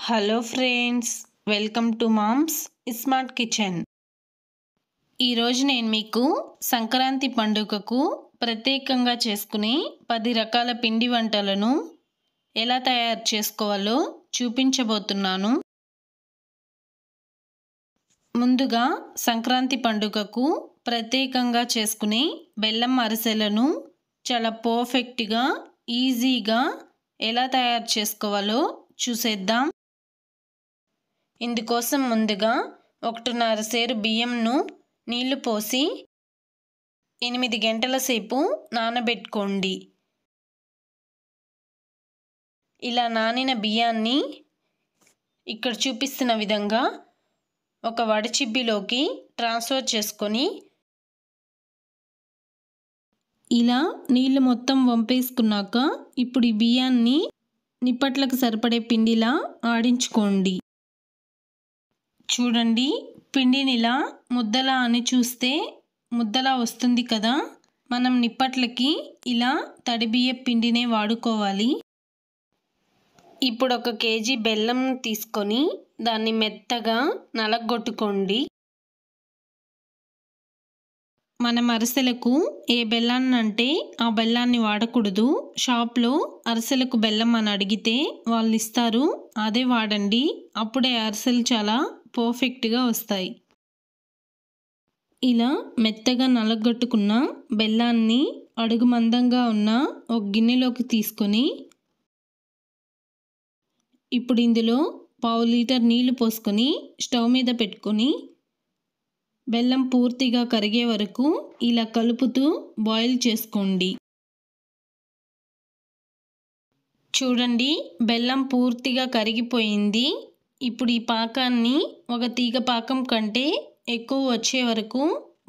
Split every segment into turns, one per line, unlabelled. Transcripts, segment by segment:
Hello friends, welcome to mom's smart kitchen. ఈరోజు నేను మీకు సంక్రాంతి పండుగకు ప్రత్యేకంగా చేసుకునే 10 రకాల పిండి వంటలను ఎలా తయారు చేసుకోవాలో చూపించబోతున్నాను. ముందుగా సంక్రాంతి పండుగకు ప్రత్యేకంగా చేసుకునే బెల్లం అరిసెలను చాలా పర్ఫెక్ట్గా, ఈజీగా ఎలా తయారు చేసుకోవాలో చూసేద్దాం. ఇందుకోసం ముందుగా 1.5 సేరు బియ్యంను నీళ్లు పోసి 8 గంటల సేపు నానబెట్టుకోండి. ఇలా నానిన బియ్యాన్ని ఇక్కడ చూపిస్తున్న విధంగా ఒక వడచిబ్బిలోకి ట్రాన్స్ఫర్ చేసుకొని ఇలా నీళ్లు మొత్తం వంపేసుకున్నాక ఇప్పుడు ఈ బియ్యాన్ని నిప్పట్లకు సరిపడే పిండిలా ఆడించుకోండి. చూడండి, పిండిని ఇలా ముద్దలా అని చూస్తే ముద్దలా వస్తుంది కదా. మనం నిప్పట్లకి ఇలా తడి బియ్య పిండినే వాడుకోవాలి. ఇప్పుడు 1 కేజీ బెల్లం తీసుకొని దాన్ని మెత్తగా నలగొట్టుకోండి. మనం అరిసెలకు ఏ బెల్లాన్ని అంటే ఆ బెల్లాన్ని వాడకూడదు. షాప్లో అరిసెలకు బెల్లం అని అడిగితే వాళ్ళు ఇస్తారు, అదే వాడండి. అప్పుడే అరిసెలు చాలా పర్ఫెక్ట్గా వస్తాయి. ఇలా మెత్తగా నలగొట్టుకున్న బెల్లాన్ని అడుగు మందంగా ఉన్న ఒక గిన్నెలోకి తీసుకొని ఇప్పుడు ఇందులో 1/2 లీటర్ నీళ్లు పోసుకొని స్టవ్ మీద పెట్టుకొని బెల్లం పూర్తిగా కరిగే వరకు ఇలా కలుపుతూ బాయిల్ చేసుకోండి. చూడండి, బెల్లం పూర్తిగా కరిగిపోయింది. ఇప్పుడు ఈ పాకాన్ని ఒక తీగ పాకం కంటే ఎక్కువ వచ్చే వరకు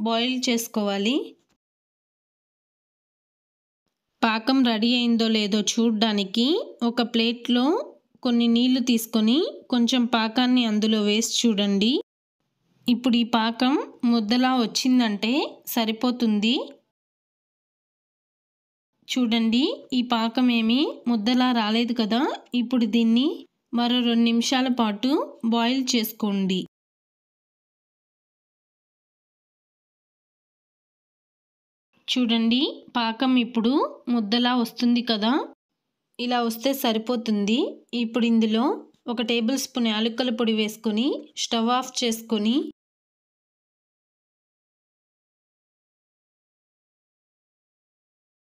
బాయిల్ చేసుకోవాలి. పాకం రెడీ అయిందో లేదో చూడడానికి ఒక ప్లేట్లో కొన్ని నీళ్లు తీసుకొని కొంచెం పాకాన్ని అందులో వేసి చూడండి. ఇప్పుడు ఈ పాకం ముద్దలా వచ్చిందంటే సరిపోతుంది. చూడండి, ఈ పాకం ఏమీ ముద్దలా రాలేదు కదా. ఇప్పుడు దీన్ని మరో 2 నిమిషాల పాటు బాయిల్ చేసుకోండి. చూడండి, పాకం ఇప్పుడు ముద్దలా వస్తుంది కదా. ఇలా వస్తే సరిపోతుంది. ఇప్పుడు ఇందులో 1 టేబుల్ స్పూన్ యాలకుల పొడి వేసుకొని స్టవ్ ఆఫ్ చేసుకొని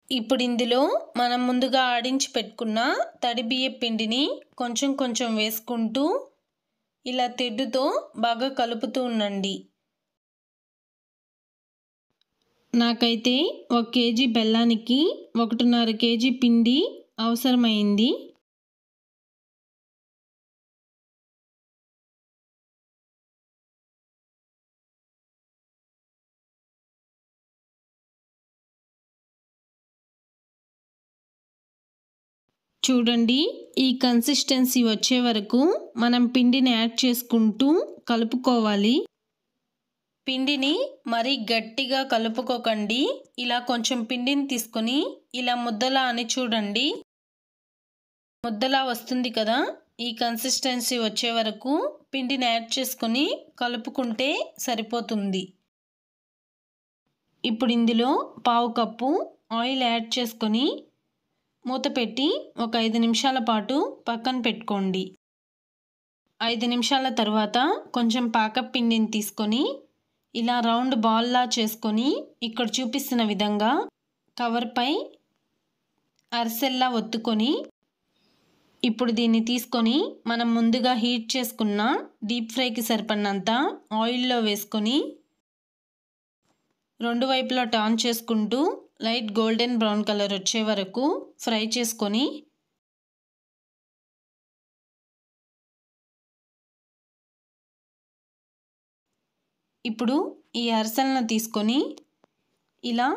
ఇప్పుడు ఇందులో మనం ముందుగా ఆడించి పెట్టుకున్న తడి బియ్య పిండిని కొంచెం కొంచెం వేసుకుంటూ ఇలా తెడ్డుతో బాగా కలుపుతూ ఉండండి. నాకైతే 1 కేజీ బెల్లానికి 1.5 కేజీ పిండి అవసరమైంది. చూడండి, ఈ కన్సిస్టెన్సీ వచ్చే వరకు మనం పిండిని యాడ్ చేసుకుంటూ కలుపుకోవాలి. పిండిని మరీ గట్టిగా కలుపుకోకండి. ఇలా కొంచెం పిండిని తీసుకొని ఇలా ముద్దలా అని చూడండి. ముద్దలా వస్తుంది కదా. ఈ కన్సిస్టెన్సీ వచ్చే వరకు పిండిని యాడ్ చేసుకొని కలుపుకుంటే సరిపోతుంది. ఇప్పుడు ఇందులో 1/2 కప్పు ఆయిల్ యాడ్ చేసుకొని మూత పెట్టి ఒక 5 నిమిషాల పాటు పక్కన పెట్టుకోండి. 5 నిమిషాల తర్వాత కొంచెం పాకపు పిండిని తీసుకొని ఇలా రౌండ్ బాల్లా చేసుకొని ఇక్కడ చూపిస్తున్న విధంగా కవర్పై అరిసెల్లా ఒత్తుకొని ఇప్పుడు దీన్ని తీసుకొని మనం ముందుగా హీట్ చేసుకున్న డీప్ ఫ్రైకి సరిపడినంత ఆయిల్లో వేసుకొని 2 వైపులా టర్న్ చేసుకుంటూ లైట్ గోల్డెన్ బ్రౌన్ కలర్ వచ్చే వరకు ఫ్రై చేసుకొని ఇప్పుడు ఈ అరిసెలను తీసుకొని ఇలా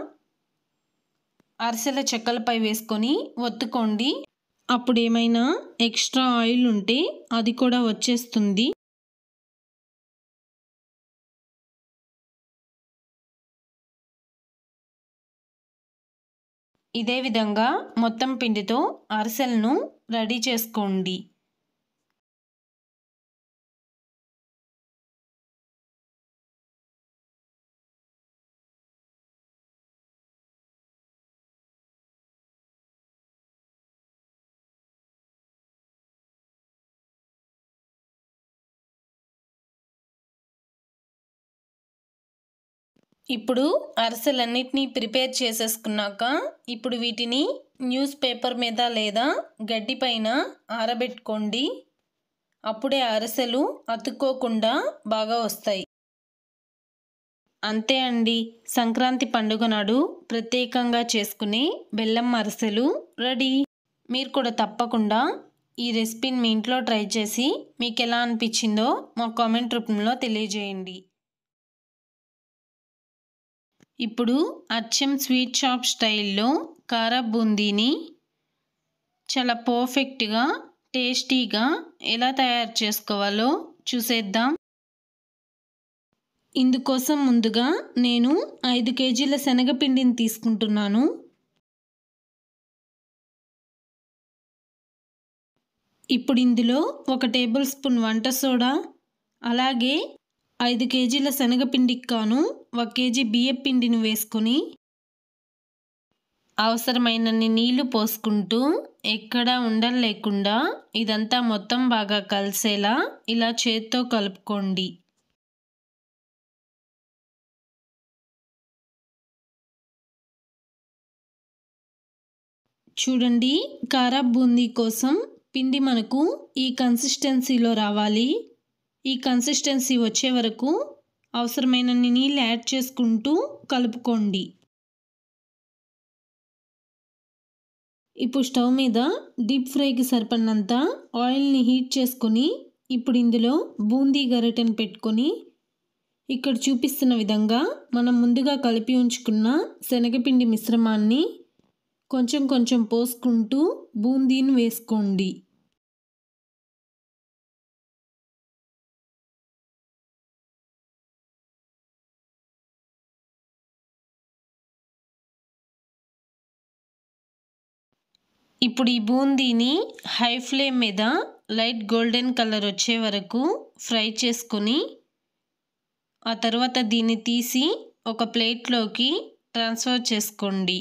అరిసెల చెక్కలపై వేసుకొని ఒత్తుకోండి. అప్పుడు ఏమైనా ఎక్స్ట్రా ఆయిల్ ఉంటే అది కూడా వచ్చేస్తుంది. ఇదే విధంగా మొత్తం పిండితో అరిసెలను రెడీ చేసుకోండి. ఇప్పుడు అరిసెలన్నిటినీ ప్రిపేర్ చేసేసుకున్నాక ఇప్పుడు వీటిని న్యూస్ పేపర్ మీద లేదా గడ్డి పైన ఆరబెట్టుకోండి. అప్పుడే అరిసెలు అతుక్కోకుండా బాగా వస్తాయి. అంతే అండి, సంక్రాంతి పండుగ నాడు ప్రత్యేకంగా చేసుకునే బెల్లం అరిసెలు రెడీ. మీరు కూడా తప్పకుండా ఈ రెసిపీని మీ ఇంట్లో ట్రై చేసి మీకు ఎలా అనిపించిందో మా కామెంట్ రూపంలో తెలియజేయండి. ఇప్పుడు అచ్చం స్వీట్ షాప్ స్టైల్లో కారా బూందీని చాలా పర్ఫెక్ట్గా టేస్టీగా ఎలా తయారు చేసుకోవాలో చూసేద్దాం. ఇందుకోసం ముందుగా నేను 5 కేజీల శనగపిండిని తీసుకుంటున్నాను. ఇప్పుడు ఇందులో 1 టేబుల్ స్పూన్ వంట సోడా, అలాగే 5 కేజీల శనగపిండికి గాను 1 కేజీ బియ్యం పిండిని వేసుకొని అవసరమైనన్ని నీళ్లు పోసుకుంటూ ఎక్కడా ఉండలు లేకుండా ఇదంతా మొత్తం బాగా కలిసేలా ఇలా చేత్తో కలుపుకోండి. చూడండి, కారా బూందీ కోసం పిండి మనకు ఈ కన్సిస్టెన్సీలో రావాలి. ఈ కన్సిస్టెన్సీ వచ్చే వరకు అవసరమైనన్ని నీళ్ళు యాడ్ చేసుకుంటూ కలుపుకోండి. ఇప్పుడు స్టవ్ మీద డీప్ ఫ్రైకి సరిపడినంత ఆయిల్ని హీట్ చేసుకొని ఇప్పుడు ఇందులో బూందీ గరిటెను పెట్టుకొని ఇక్కడ చూపిస్తున్న విధంగా మనం ముందుగా కలిపి ఉంచుకున్న శనగపిండి మిశ్రమాన్ని కొంచెం కొంచెం పోసుకుంటూ బూందీని వేసుకోండి. ఇప్పుడు ఈ బూందీని హై ఫ్లేమ్ మీద లైట్ గోల్డెన్ కలర్ వచ్చే వరకు ఫ్రై చేసుకొని ఆ తర్వాత దీన్ని తీసి ఒక ప్లేట్లోకి ట్రాన్స్ఫర్ చేసుకోండి.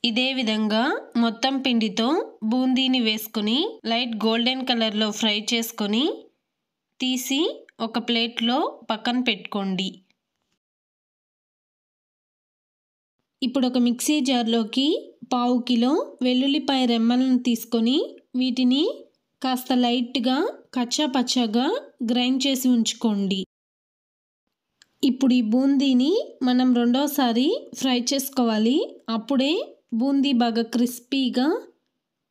ఇదే విధంగా మొత్తం పిండితో బూందీని వేసుకొని లైట్ గోల్డెన్ కలర్లో ఫ్రై చేసుకొని తీసి ఒక ప్లేట్లో పక్కన పెట్టుకోండి. ఇప్పుడు ఒక మిక్సీ జార్లోకి 1/2 కిలో వెల్లుల్లిపాయ రెమ్మలను తీసుకొని వీటిని కాస్త లైట్గా కచ్చా పచ్చాగా గ్రైండ్ చేసి ఉంచుకోండి. ఇప్పుడు ఈ బూందీని మనం రెండోసారి ఫ్రై చేసుకోవాలి. అప్పుడే బూందీ బాగా క్రిస్పీగా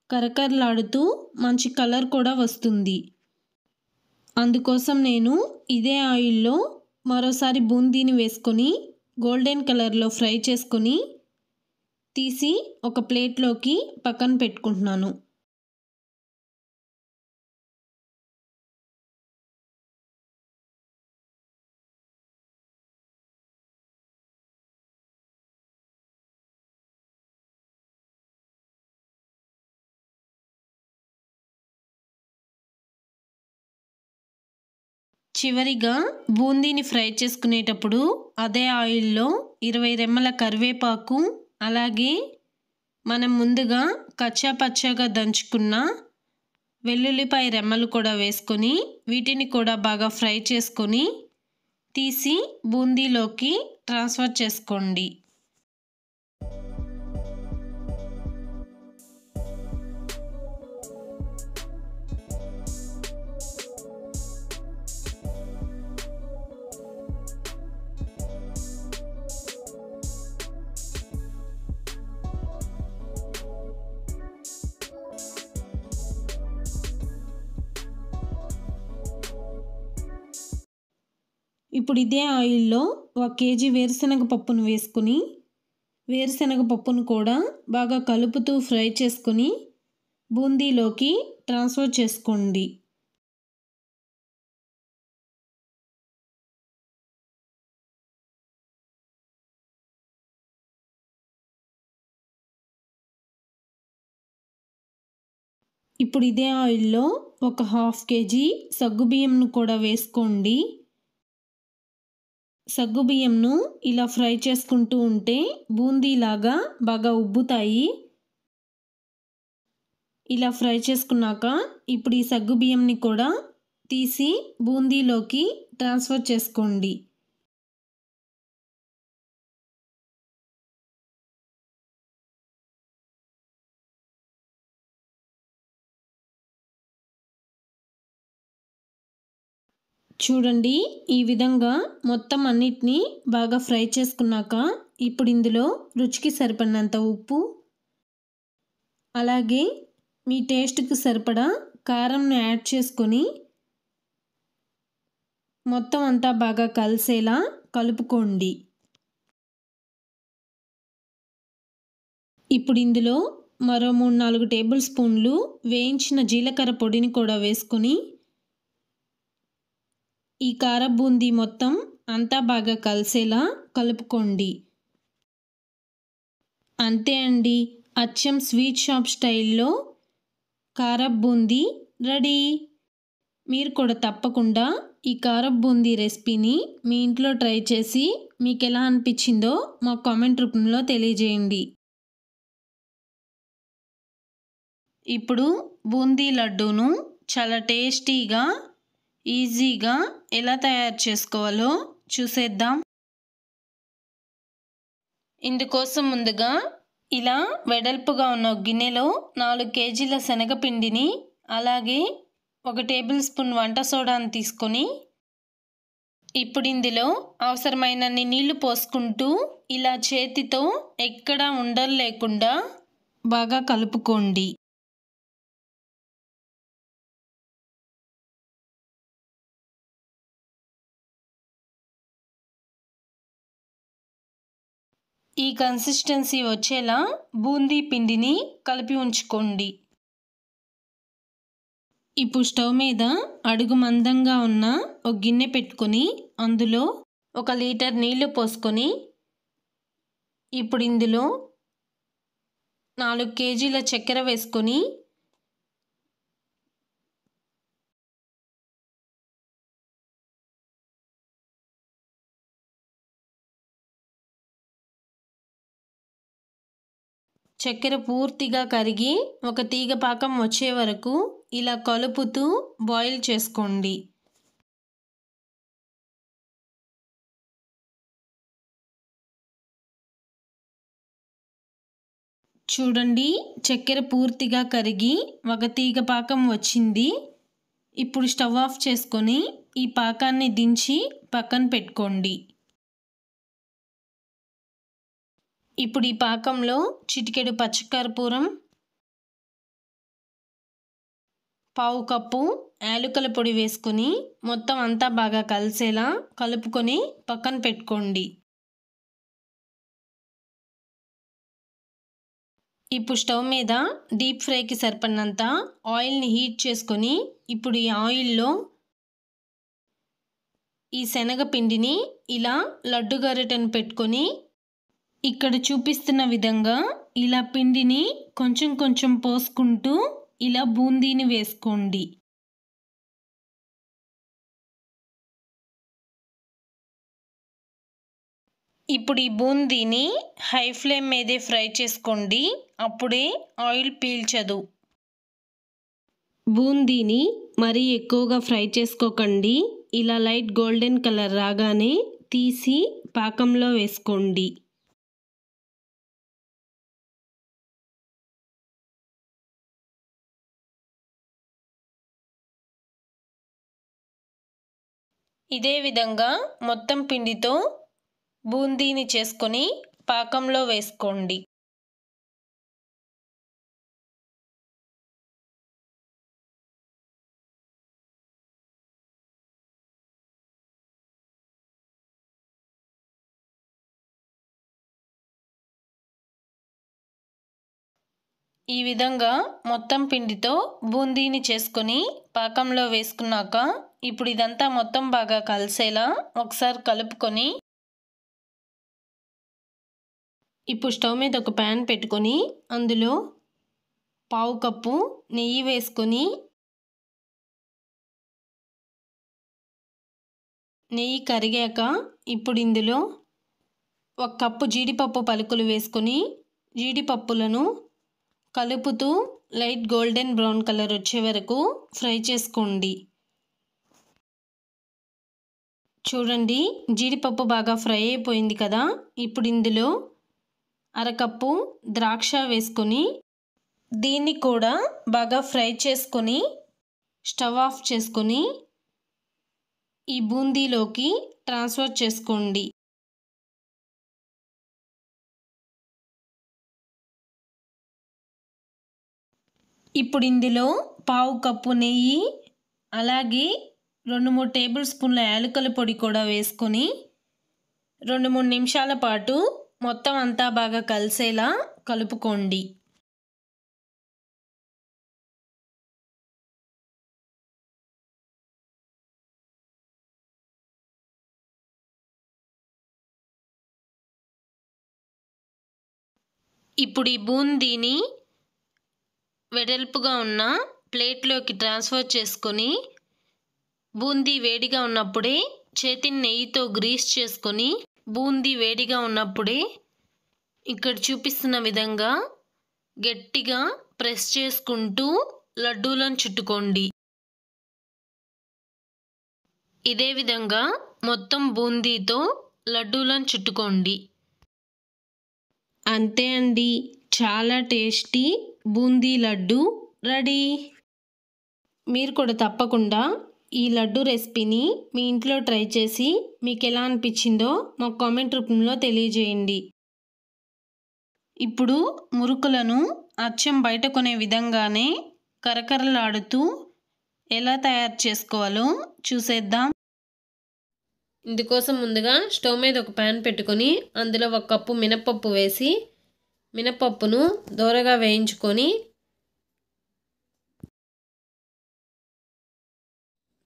కరకరలాడుతూ మంచి కలర్ కూడా వస్తుంది. అందుకోసం నేను ఇదే ఆయిల్లో మరోసారి బూందీని వేసుకొని గోల్డెన్ కలర్లో ఫ్రై చేసుకొని తీసి ఒక ప్లేట్లోకి పక్కన పెట్టుకుంటున్నాను. చివరిగా బూందీని ఫ్రై చేసుకునేటప్పుడు అదే ఆయిల్లో 20 రెమ్మల కరివేపాకు, అలాగే మనం ముందుగా కచ్చా పచ్చాగా దంచుకున్న వెల్లుల్లిపాయ రెమ్మలు కూడా వేసుకొని వీటిని కూడా బాగా ఫ్రై చేసుకొని తీసి బూందీలోకి ట్రాన్స్ఫర్ చేసుకోండి. ఇప్పుడు ఇదే ఆయిల్లో 1 కేజీ వేరుశనగ పప్పును వేసుకొని వేరుశనగ పప్పును కూడా బాగా కలుపుతూ ఫ్రై చేసుకొని బూందీలోకి ట్రాన్స్ఫర్ చేసుకోండి. ఇప్పుడు ఇదే ఆయిల్లో ఒక 1/2 కేజీ సగ్గుబియ్యంను కూడా వేసుకోండి. సగ్గుబియ్యంను ఇలా ఫ్రై చేసుకుంటూ ఉంటే బూందీలాగా బాగా ఉబ్బుతాయి. ఇలా ఫ్రై చేసుకున్నాక ఇప్పుడు ఈ సగ్గుబియ్యంని కూడా తీసి బూందీలోకి ట్రాన్స్ఫర్ చేసుకోండి. చూడండి, ఈ విధంగా మొత్తం అన్నిటినీ బాగా ఫ్రై చేసుకున్నాక ఇప్పుడు ఇందులో రుచికి సరిపడినంత ఉప్పు, అలాగే మీ టేస్ట్కి సరిపడా కారంను యాడ్ చేసుకొని మొత్తం అంతా బాగా కలిసేలా కలుపుకోండి. ఇప్పుడు ఇందులో మరో 3-4 టేబుల్ స్పూన్లు వేయించిన జీలకర్ర పొడిని కూడా వేసుకొని ఈ కార బూందీ మొత్తం అంతా బాగా కలిసేలా కలుపుకోండి. అంతే అండి, అచ్చం స్వీట్ షాప్ స్టైల్లో కార బూందీ రెడీ. మీరు కూడా తప్పకుండా ఈ కార బూందీ రెసిపీని మీ ఇంట్లో ట్రై చేసి మీకు ఎలా అనిపించిందో మా కామెంట్ రూపంలో తెలియజేయండి. ఇప్పుడు బూందీ లడ్డూను చాలా టేస్టీగా, ఈజీగా ఎలా తయారు చేసుకోవాలో చూసేద్దాం. ఇందుకోసం ముందుగా ఇలా వెడల్పుగా ఉన్న గిన్నెలో 4 కేజీల శనగపిండిని, అలాగే 1 టేబుల్ స్పూన్ వంట సోడాను తీసుకొని ఇప్పుడు ఇందులో అవసరమైనన్ని నీళ్లు పోసుకుంటూ ఇలా చేతితో ఎక్కడా ఉండలు లేకుండా బాగా కలుపుకోండి. ఈ కన్సిస్టెన్సీ వచ్చేలా బూందీ పిండిని కలిపి ఉంచుకోండి. ఇప్పుడు స్టవ్ మీద అడుగు మందంగా ఉన్న ఒక గిన్నె పెట్టుకొని అందులో 1 లీటర్ నీళ్లు పోసుకొని ఇప్పుడు ఇందులో 4 కేజీల చక్కెర వేసుకొని చక్కెర పూర్తిగా కరిగి ఒక తీగ పాకం వచ్చే వరకు ఇలా కలుపుతూ బాయిల్ చేసుకోండి. చూడండి, చక్కెర పూర్తిగా కరిగి ఒక తీగ పాకం వచ్చింది. ఇప్పుడు స్టవ్ ఆఫ్ చేసుకొని ఈ పాకాన్ని దించి పక్కన పెట్టుకోండి. ఇప్పుడు ఈ పాకంలో చిటికెడు పచ్చకర్పూరం, 1/2 కప్పు యాలకుల పొడి వేసుకొని మొత్తం అంతా బాగా కలిసేలా కలుపుకొని పక్కన పెట్టుకోండి. ఇప్పుడు స్టవ్ మీద డీప్ ఫ్రైకి సరిపడినంత ఆయిల్ని హీట్ చేసుకొని ఇప్పుడు ఈ ఆయిల్లో ఈ శనగపిండిని ఇలా లడ్డు గరిటెను పెట్టుకొని ఇక్కడ చూపిస్తున్న విధంగా ఇలా పిండిని కొంచెం కొంచెం పోసుకుంటూ ఇలా బూందీని వేసుకోండి. ఇప్పుడు ఈ బూందీని హై ఫ్లేమ్ మీదే ఫ్రై చేసుకోండి, అప్పుడే ఆయిల్ పీల్చదు. బూందీని మరీ ఎక్కువగా ఫ్రై చేసుకోకండి. ఇలా లైట్ గోల్డెన్ కలర్ రాగానే తీసి పాకంలో వేసుకోండి. ఇదే విధంగా మొత్తం పిండితో బూందీని చేసుకొని పాకంలో వేసుకోండి. ఈ విధంగా మొత్తం పిండితో బూందీని చేసుకొని పాకంలో వేసుకున్నాక ఇప్పుడు ఇదంతా మొత్తం బాగా కలిసేలా ఒకసారి కలుపుకొని ఇప్పుడు స్టవ్ మీద ఒక ప్యాన్ పెట్టుకొని అందులో పావు కప్పు నెయ్యి వేసుకొని నెయ్యి కరిగాక ఇప్పుడు ఇందులో 1 కప్పు జీడిపప్పు పలుకులు వేసుకొని జీడిపప్పులను కలుపుతూ లైట్ గోల్డెన్ బ్రౌన్ కలర్ వచ్చే వరకు ఫ్రై చేసుకోండి. చూడండి, జీడిపప్పు బాగా ఫ్రై అయిపోయింది కదా. ఇప్పుడు ఇందులో 1/2 కప్పు ద్రాక్ష వేసుకొని దీన్ని కూడా బాగా ఫ్రై చేసుకొని స్టవ్ ఆఫ్ చేసుకొని ఈ బూందీలోకి ట్రాన్స్ఫర్ చేసుకోండి. ఇప్పుడు ఇందులో పావు కప్పు నెయ్యి అలాగే 2-3 టేబుల్ స్పూన్ల యాలకుల పొడి కూడా వేసుకొని 2-3 నిమిషాల పాటు మొత్తం అంతా బాగా కలిసేలా కలుపుకోండి. ఇప్పుడు ఈ బూందీని వెడల్పుగా ఉన్న ప్లేట్లోకి ట్రాన్స్ఫర్ చేసుకొని బూందీ వేడిగా ఉన్నప్పుడే చేతిని నెయ్యితో గ్రీస్ చేసుకొని బూందీ వేడిగా ఉన్నప్పుడే ఇక్కడ చూపిస్తున్న విధంగా గట్టిగా ప్రెస్ చేసుకుంటూ లడ్డూలను చుట్టుకోండి. ఇదే విధంగా మొత్తం బూందీతో లడ్డూలను చుట్టుకోండి. అంతే అండి, చాలా టేస్టీ బూందీ లడ్డు రెడీ. మీరు కూడా తప్పకుండా ఈ లడ్డు రెసిపీని మీ ఇంట్లో ట్రై చేసి మీకు ఎలా అనిపించిందో మాకు కామెంట్ రూపంలో తెలియజేయండి. ఇప్పుడు మురుకులను అచ్చం బయట కొనే విధంగానే కరకరలాడుతూ ఎలా తయారు చేసుకోవాలో చూసేద్దాం. ఇందుకోసం ముందుగా స్టవ్ మీద ఒక ప్యాన్ పెట్టుకొని అందులో 1 కప్పు మినపప్పు వేసి మినపప్పును దోరగా వేయించుకొని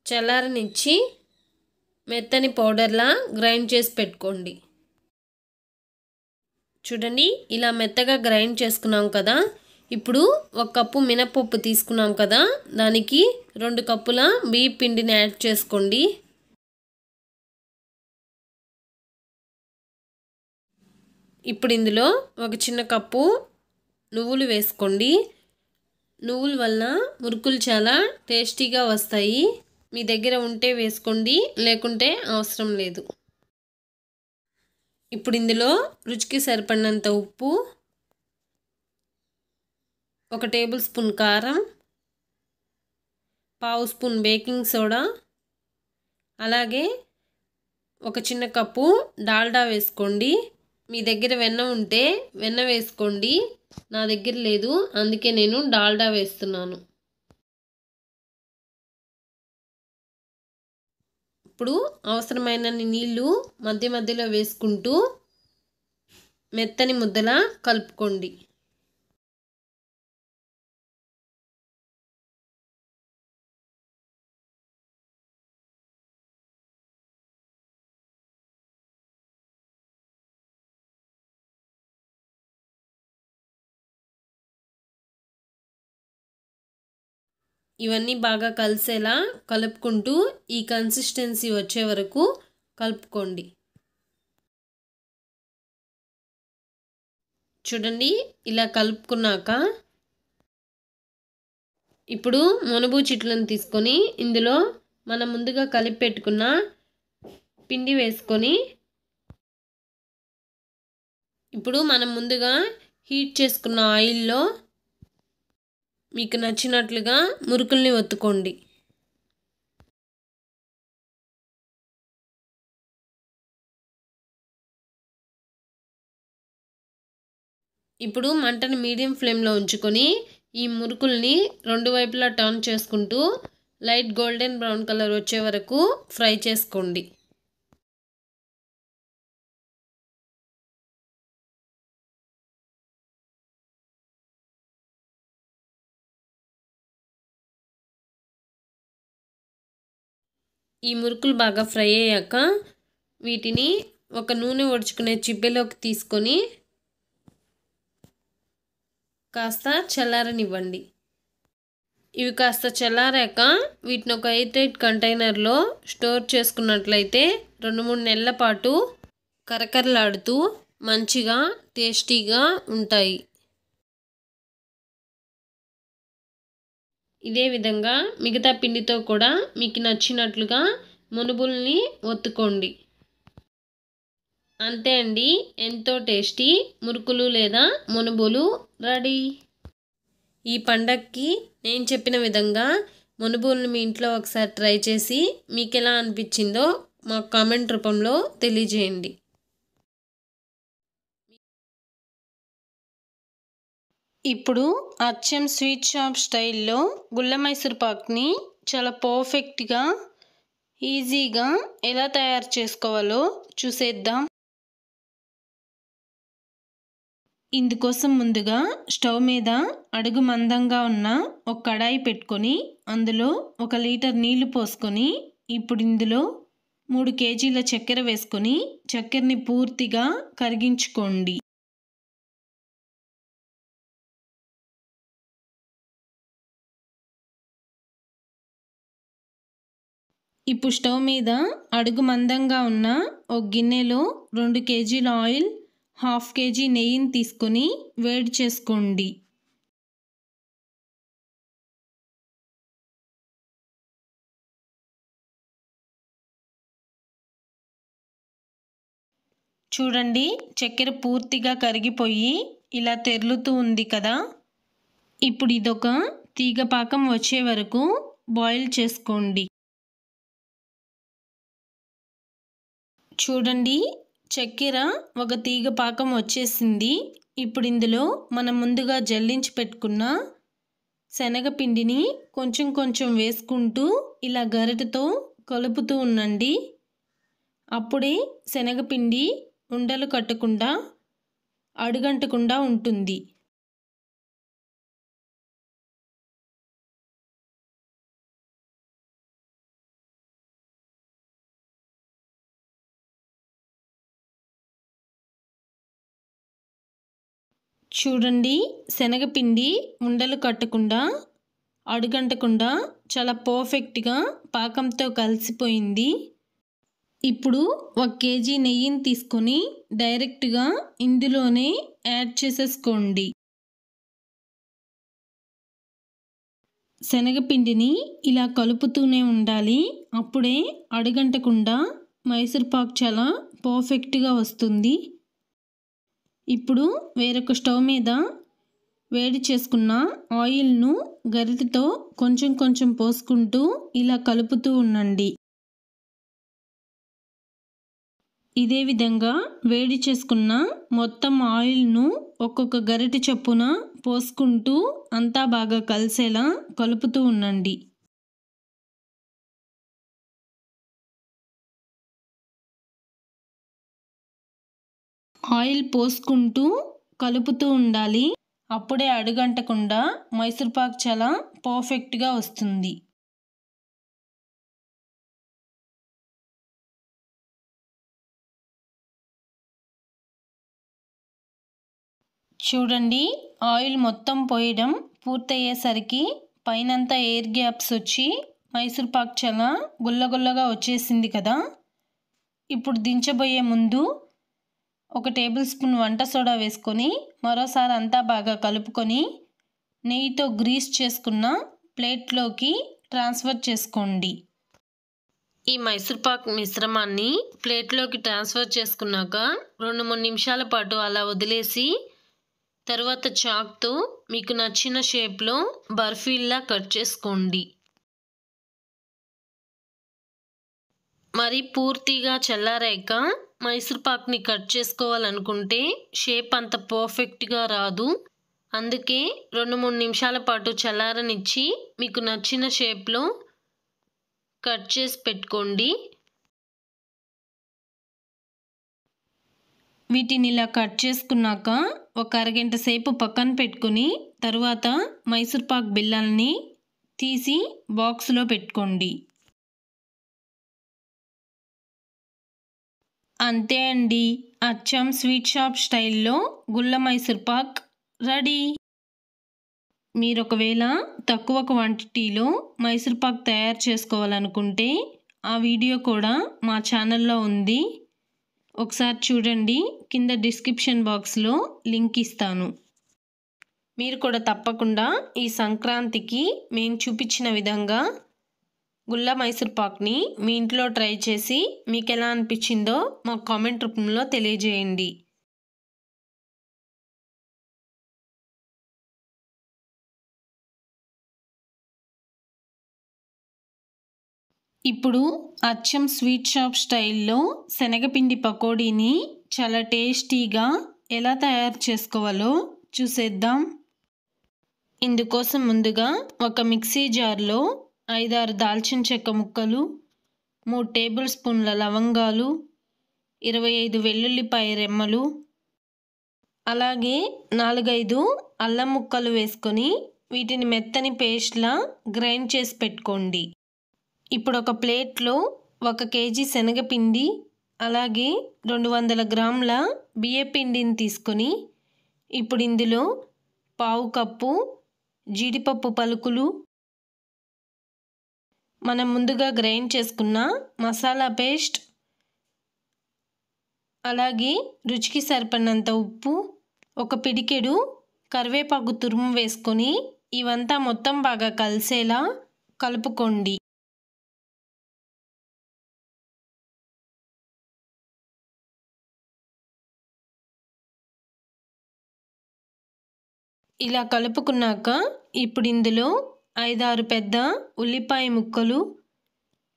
చల్లారనిచ్చి మెత్తని పౌడర్లా గ్రైండ్ చేసి పెట్టుకోండి. చూడండి, ఇలా మెత్తగా గ్రైండ్ చేసుకున్నాం కదా. ఇప్పుడు 1 కప్పు మినపప్పు తీసుకున్నాం కదా, దానికి 2 కప్పుల బియ్యం పిండిని యాడ్ చేసుకోండి. ఇప్పుడు ఇందులో 1 చిన్న కప్పు నువ్వులు వేసుకోండి. నువ్వుల వల్ల మురుకులు చాలా టేస్టీగా వస్తాయి. మీ దగ్గర ఉంటే వేసుకోండి, లేకుంటే అవసరం లేదు. ఇప్పుడు ఇందులో రుచికి సరిపడినంత ఉప్పు, 1 టేబుల్ స్పూన్ కారం, పావు స్పూన్ బేకింగ్ సోడా, అలాగే 1 చిన్న కప్పు డాల్డా వేసుకోండి. మీ దగ్గర వెన్న ఉంటే వెన్న వేసుకోండి, నా దగ్గర లేదు, అందుకే నేను డాల్డా వేస్తున్నాను. ఇప్పుడు అవసరమైనన్ని నీళ్లు మధ్య మధ్యలో వేసుకుంటూ మెత్తని ముద్దలా కలుపుకోండి. ఇవన్నీ బాగా కలిసేలా కలుపుకుంటూ ఈ కన్సిస్టెన్సీ వచ్చే వరకు కలుపుకోండి. చూడండి, ఇలా కలుపుకున్నాక ఇప్పుడు మునబు చిట్లను తీసుకొని ఇందులో మనం ముందుగా కలిపి పెట్టుకున్న పిండి వేసుకొని ఇప్పుడు మనం ముందుగా హీట్ చేసుకున్న ఆయిల్లో మీకు నచ్చినట్లుగా మురుకుల్ని ఒత్తుకోండి. ఇప్పుడు మంటను మీడియం ఫ్లేమ్లో ఉంచుకొని ఈ మురుకుల్ని 2 వైపులా టర్న్ చేసుకుంటూ లైట్ గోల్డెన్ బ్రౌన్ కలర్ వచ్చే వరకు ఫ్రై చేసుకోండి. ఈ మురుకులు బాగా ఫ్రై అయ్యాక వీటిని ఒక నూనె ఒడుచుకునే చిబ్బెలోకి తీసుకొని కాస్త చల్లారనివ్వండి. ఇవి కాస్త చల్లారాక వీటిని ఒక ఎయిర్ టైట్ కంటైనర్లో స్టోర్ చేసుకున్నట్లయితే 2-3 నెలల పాటు కరకరలాడుతూ మంచిగా టేస్టీగా ఉంటాయి. ఇదే విధంగా మిగతా పిండితో కూడా మీకు నచ్చినట్లుగా మునుబుల్ని ఒత్తుకోండి. అంతే అండి, ఎంతో టేస్టీ మురుకులు లేదా మునుబులు రెడీ. ఈ పండగకి నేను చెప్పిన విధంగా మునుబుల్ని మీ ఇంట్లో ఒకసారి ట్రై చేసి మీకు ఎలా అనిపించిందో మాకు కామెంట్ రూపంలో తెలియజేయండి. ఇప్పుడు అచ్చం స్వీట్ షాప్ స్టైల్లో గుల్ల మైసూర్ పాక్ని చాలా పర్ఫెక్ట్గా ఈజీగా ఎలా తయారు చేసుకోవాలో చూసేద్దాం. ఇందుకోసం ముందుగా స్టవ్ మీద అడుగు మందంగా ఉన్న ఒక కడాయి పెట్టుకొని అందులో 1 లీటర్ నీళ్లు పోసుకొని ఇప్పుడు ఇందులో 3 కేజీల చక్కెర వేసుకొని చక్కెరని పూర్తిగా కరిగించుకోండి. ఇప్పుడు స్టవ్ మీద అడుగు మందంగా ఉన్న ఒక గిన్నెలో 2 కేజీల ఆయిల్, 1/2 కేజీ నెయ్యిని తీసుకొని వేడి చేసుకోండి. చూడండి, చక్కెర పూర్తిగా కరిగిపోయి ఇలా తెరులుతూ ఉంది కదా. ఇప్పుడు ఇదొక తీగ పాకం వచ్చే వరకు బాయిల్ చేసుకోండి. చూడండి, చక్కెర ఒక తీగ పాకం వచ్చేసింది. ఇప్పుడు ఇందులో మనం ముందుగా జల్లించి పెట్టుకున్న శనగపిండిని కొంచెం కొంచెం వేసుకుంటూ ఇలా గరిటెతో కలుపుతూ ఉండండి. అప్పుడే శనగపిండి ఉండలు కట్టకుండా అడుగంటకుండా ఉంటుంది. చూడండి, శనగపిండి ఉండలు కట్టకుండా అడుగంటకుండా చాలా పర్ఫెక్ట్గా పాకంతో కలిసిపోయింది. ఇప్పుడు 1 కేజీ నెయ్యిని తీసుకొని డైరెక్ట్గా ఇందులోనే యాడ్ చేసేసుకోండి. శనగపిండిని ఇలా కలుపుతూనే ఉండాలి. అప్పుడే అడుగంటకుండా మైసూర్ పాక్ చాలా పర్ఫెక్ట్గా వస్తుంది. ఇప్పుడు వేరొక స్టవ్ మీద వేడి చేసుకున్న ఆయిల్ను గరిటెతో కొంచెం కొంచెం పోసుకుంటూ ఇలా కలుపుతూ ఉండండి. ఇదే విధంగా వేడి చేసుకున్న మొత్తం ఆయిల్ను ఒక్కొక్క గరిటె చొప్పున పోసుకుంటూ అంతా బాగా కలిసేలా కలుపుతూ ఉండండి. ఆయిల్ పోసుకుంటూ కలుపుతూ ఉండాలి. అప్పుడే అడుగంటకుండా మైసూర్ పాక్ చాలా పర్ఫెక్ట్గా వస్తుంది. చూడండి, ఆయిల్ మొత్తం పోయడం పూర్తయ్యేసరికి పైనంతా ఎయిర్ గ్యాప్స్ వచ్చి మైసూర్ పాక్ చాలా గుల్లగుల్లగా వచ్చేసింది కదా. ఇప్పుడు దించబోయే ముందు 1 టేబుల్ స్పూన్ వంట సోడా వేసుకొని మరోసారి అంతా బాగా కలుపుకొని నెయ్యితో గ్రీస్ చేసుకున్న ప్లేట్లోకి ట్రాన్స్ఫర్ చేసుకోండి. ఈ మైసూర్ పాక్ మిశ్రమాన్ని ప్లేట్లోకి ట్రాన్స్ఫర్ చేసుకున్నాక 2-3 నిమిషాల పాటు అలా వదిలేసి తర్వాత చాక్తో మీకు నచ్చిన షేప్లో బర్ఫీల్లా కట్ చేసుకోండి. మరి పూర్తిగా చల్లారాక మైసూర్ పాక్ని కట్ చేసుకోవాలనుకుంటే షేప్ అంత పర్ఫెక్ట్గా రాదు. అందుకే 2-3 నిమిషాల పాటు చల్లారనిచ్చి మీకు నచ్చిన షేప్లో కట్ చేసి పెట్టుకోండి. వీటిని ఇలా కట్ చేసుకున్నాక ఒక అరగంట సేపు పక్కన పెట్టుకొని తర్వాత మైసూర్ పాక్ బిళ్ళల్ని తీసి బాక్స్లో పెట్టుకోండి. అంతే అండి, అచ్చం స్వీట్ షాప్ స్టైల్లో గుల్ల మైసూర్ పాక్ రెడీ. మీరు ఒకవేళ తక్కువ క్వాంటిటీలో మైసూర్పాక్ తయారు చేసుకోవాలనుకుంటే ఆ వీడియో కూడా మా ఛానల్లో ఉంది. ఒకసారి చూడండి, కింద డిస్క్రిప్షన్ బాక్స్లో లింక్ ఇస్తాను. మీరు కూడా తప్పకుండా ఈ సంక్రాంతికి మేము చూపించిన విధంగా గుల్ల మైసూర్పాక్ని మీ ఇంట్లో ట్రై చేసి మీకు ఎలా అనిపించిందో మాకు కామెంట్ రూపంలో తెలియజేయండి. ఇప్పుడు అచ్చం స్వీట్ షాప్ స్టైల్లో శనగపిండి పకోడీని చాలా టేస్టీగా ఎలా తయారు చేసుకోవాలో చూసేద్దాం. ఇందుకోసం ముందుగా ఒక మిక్సీ జార్లో 5-6 దాల్చిన చెక్క ముక్కలు, 3 టేబుల్ స్పూన్ల లవంగాలు, 25 వెల్లుల్లిపాయ రెమ్మలు, అలాగే 4-5 అల్లం ముక్కలు వేసుకొని వీటిని మెత్తని పేస్ట్లా గ్రైండ్ చేసి పెట్టుకోండి. ఇప్పుడు ఒక ప్లేట్లో 1 కేజీ శనగపిండి, అలాగే 200 గ్రాముల బియ్యపిండిని తీసుకొని ఇప్పుడు ఇందులో 1/2 కప్పు జీడిపప్పు పలుకులు, మనం ముందుగా గ్రైండ్ చేసుకున్న మసాలా పేస్ట్, అలాగే రుచికి సరిపడినంత ఉప్పు, ఒక పిడికెడు కరివేపాకు తురుము వేసుకొని ఇవంతా మొత్తం బాగా కలిసేలా కలుపుకోండి. ఇలా కలుపుకున్నాక ఇప్పుడు ఇందులో 5-6 పెద్ద ఉల్లిపాయ ముక్కలు,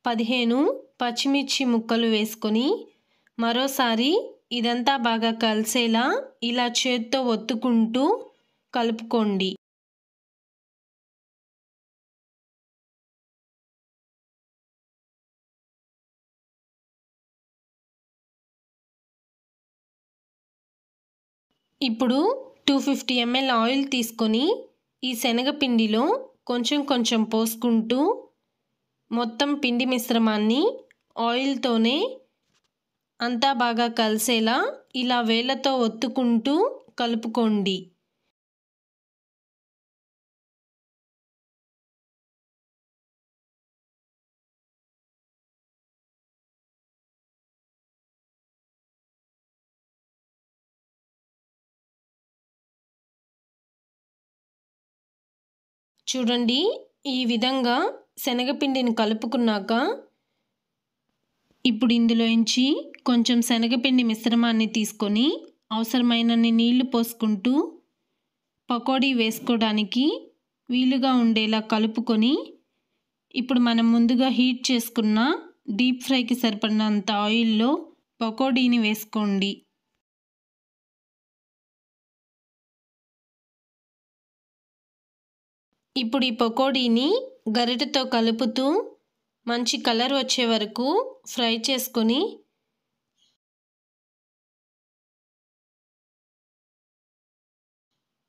15 పచ్చిమిర్చి ముక్కలు వేసుకొని మరోసారి ఇదంతా బాగా కలిసేలా ఇలా చేత్తో ఒత్తుకుంటూ కలుపుకోండి. ఇప్పుడు 250 ml ఆయిల్ తీసుకొని ఈ శనగపిండిలో కొంచెం కొంచెం పోసుకుంటూ మొత్తం పిండి మిశ్రమాన్ని ఆయిల్తోనే అంతా బాగా కలిసేలా ఇలా వేళ్ళతో ఒత్తుకుంటూ కలుపుకోండి. చూడండి, ఈ విధంగా శనగపిండిని కలుపుకున్నాక ఇప్పుడు ఇందులోంచి కొంచెం శనగపిండి మిశ్రమాన్ని తీసుకొని అవసరమైనన్ని నీళ్లు పోసుకుంటూ పకోడీ వేసుకోవడానికి వీలుగా ఉండేలా కలుపుకొని ఇప్పుడు మనం ముందుగా హీట్ చేసుకున్న డీప్ ఫ్రైకి సరిపడినంత ఆయిల్లో పకోడీని వేసుకోండి. ఇప్పుడు ఈ పకోడీని గరిటెతో కలుపుతూ మంచి కలర్ వచ్చే వరకు ఫ్రై చేసుకొని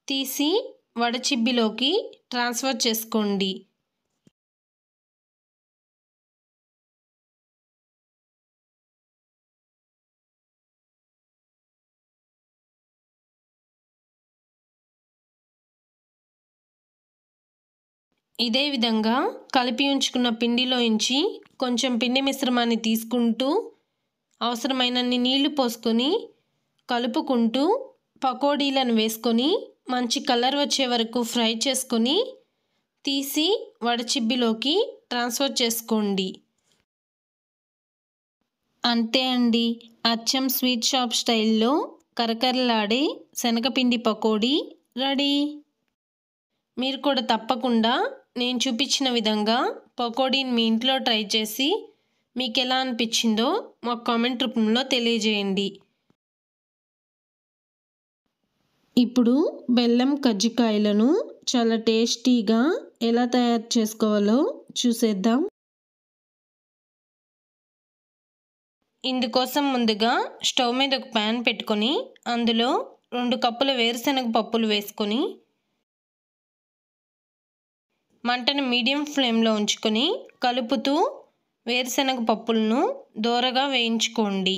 తీసి వడచిబ్బిలోకి ట్రాన్స్ఫర్ చేసుకోండి. ఇదే విధంగా కలిపి ఉంచుకున్న పిండిలోంచి కొంచెం పిండి మిశ్రమాన్ని తీసుకుంటూ అవసరమైనన్ని నీళ్లు పోసుకొని కలుపుకుంటూ పకోడీలను వేసుకొని మంచి కలర్ వచ్చే వరకు ఫ్రై చేసుకొని తీసి వడచిబ్బిలోకి ట్రాన్స్ఫర్ చేసుకోండి. అంతే అండి, అచ్చం స్వీట్ షాప్ స్టైల్లో కరకరలాడే శనగపిండి పకోడీ రెడీ. మీరు కూడా తప్పకుండా నేను చూపించిన విధంగా పకోడీని మీ ఇంట్లో ట్రై చేసి మీకు ఎలా అనిపించిందో మాకు కామెంట్ రూపంలో తెలియజేయండి. ఇప్పుడు బెల్లం కజ్జికాయలను చాలా టేస్టీగా ఎలా తయారు చేసుకోవాలో చూసేద్దాం. ఇందుకోసం ముందుగా స్టవ్ మీద ఒక ప్యాన్ పెట్టుకొని అందులో 2 కప్పుల వేరుశనగ పప్పులు వేసుకొని మంటను మీడియం ఫ్లేమ్లో ఉంచుకొని కలుపుతూ వేరుశనగ పప్పులను దోరగా వేయించుకోండి.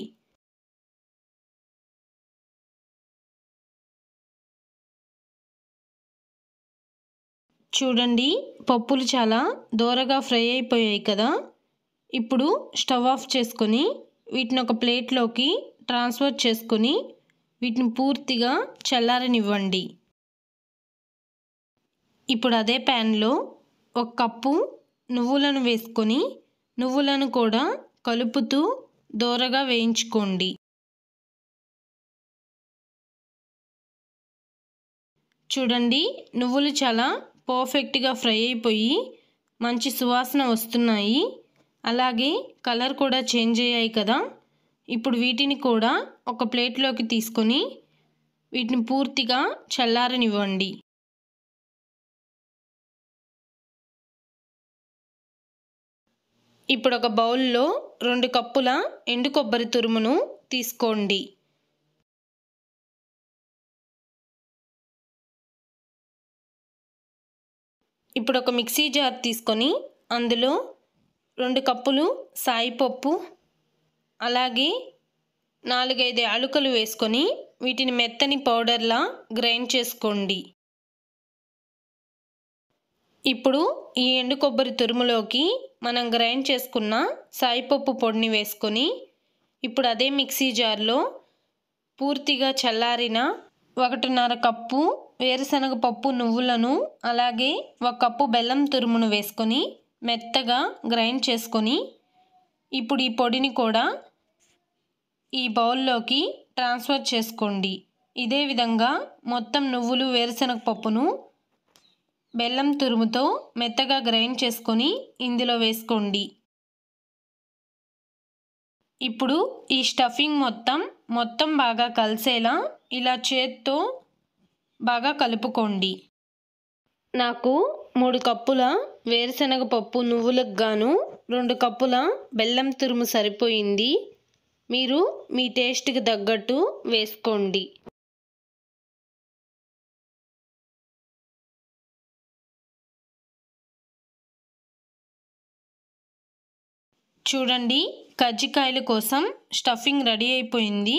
చూడండి, పప్పులు చాలా దోరగా ఫ్రై అయిపోయాయి కదా. ఇప్పుడు స్టవ్ ఆఫ్ చేసుకొని వీటిని ఒక ప్లేట్లోకి ట్రాన్స్ఫర్ చేసుకొని వీటిని పూర్తిగా చల్లారనివ్వండి. ఇప్పుడు అదే ప్యాన్లో 1 కప్పు నువ్వులను వేసుకొని నువ్వులను కూడా కలుపుతూ దోరగా వేయించుకోండి. చూడండి, నువ్వులు చాలా పర్ఫెక్ట్గా ఫ్రై అయిపోయి మంచి సువాసన వస్తున్నాయి. అలాగే కలర్ కూడా చేంజ్ అయ్యాయి కదా. ఇప్పుడు వీటిని కూడా ఒక ప్లేట్లోకి తీసుకొని వీటిని పూర్తిగా చల్లారనివ్వండి. ఇప్పుడు ఒక బౌల్లో 2 కప్పుల ఎండు కొబ్బరి తురుమును తీసుకోండి. ఇప్పుడు ఒక మిక్సీ జార్ తీసుకొని అందులో 2 కప్పులు సాయిపప్పు, అలాగే 4-5 యాలకులు వేసుకొని వీటిని మెత్తని పౌడర్లా గ్రైండ్ చేసుకోండి. ఇప్పుడు ఈ ఎండు కొబ్బరి తురుములోకి మనం గ్రైండ్ చేసుకున్న సాయిపప్పు పొడిని వేసుకొని ఇప్పుడు అదే మిక్సీ జార్లో పూర్తిగా చల్లారిన 1.5 కప్పు వేరుశనగ పప్పు నువ్వులను, అలాగే 1 కప్పు బెల్లం తురుమును వేసుకొని మెత్తగా గ్రైండ్ చేసుకొని ఇప్పుడు ఈ పొడిని కూడా ఈ బౌల్లోకి ట్రాన్స్ఫర్ చేసుకోండి. ఇదే విధంగా మొత్తం నువ్వులు, వేరుశనగ పప్పును బెల్లం తురుముతో మెత్తగా గ్రైండ్ చేసుకొని ఇందులో వేసుకోండి. ఇప్పుడు ఈ స్టఫింగ్ మొత్తం బాగా కలిసేలా ఇలా చేత్తో బాగా కలుపుకోండి. నాకు 3 కప్పుల వేరుశనగ పప్పు నువ్వులకు గాను 2 కప్పుల బెల్లం తురుము సరిపోయింది. మీరు మీ టేస్ట్కి తగ్గట్టు వేసుకోండి. చూడండి, కజ్జికాయల కోసం స్టఫింగ్ రెడీ అయిపోయింది.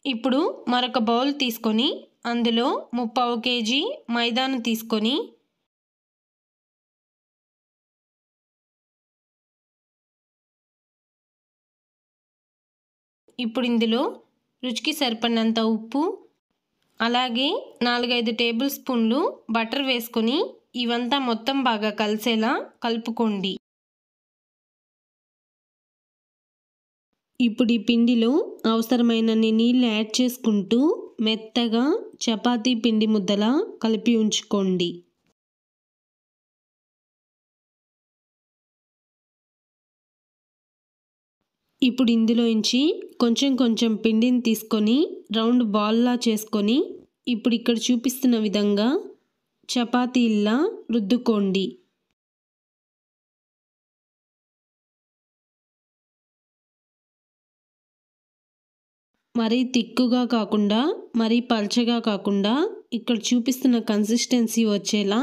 ఇప్పుడు మరొక బౌల్ తీసుకొని అందులో 3/4 కేజీ మైదాను తీసుకొని ఇప్పుడు ఇందులో రుచికి సరిపడినంత ఉప్పు, అలాగే 4-5 టేబుల్ స్పూన్లు బటర్ వేసుకొని ఇవంతా మొత్తం బాగా కలిసేలా కలుపుకోండి. ఇప్పుడు ఈ పిండిలో అవసరమైనన్ని నీళ్ళు యాడ్ చేసుకుంటూ మెత్తగా చపాతీ పిండి ముద్దలా కలిపి ఉంచుకోండి. ఇప్పుడు ఇందులోంచి కొంచెం కొంచెం పిండిని తీసుకొని రౌండ్ బాల్లా చేసుకొని ఇప్పుడు ఇక్కడ చూపిస్తున్న విధంగా చపాతీల్లా రుద్దుకోండి. మరీ తిక్కుగా కాకుండా మరీ పల్చగా కాకుండా ఇక్కడ చూపిస్తున్న కన్సిస్టెన్సీ వచ్చేలా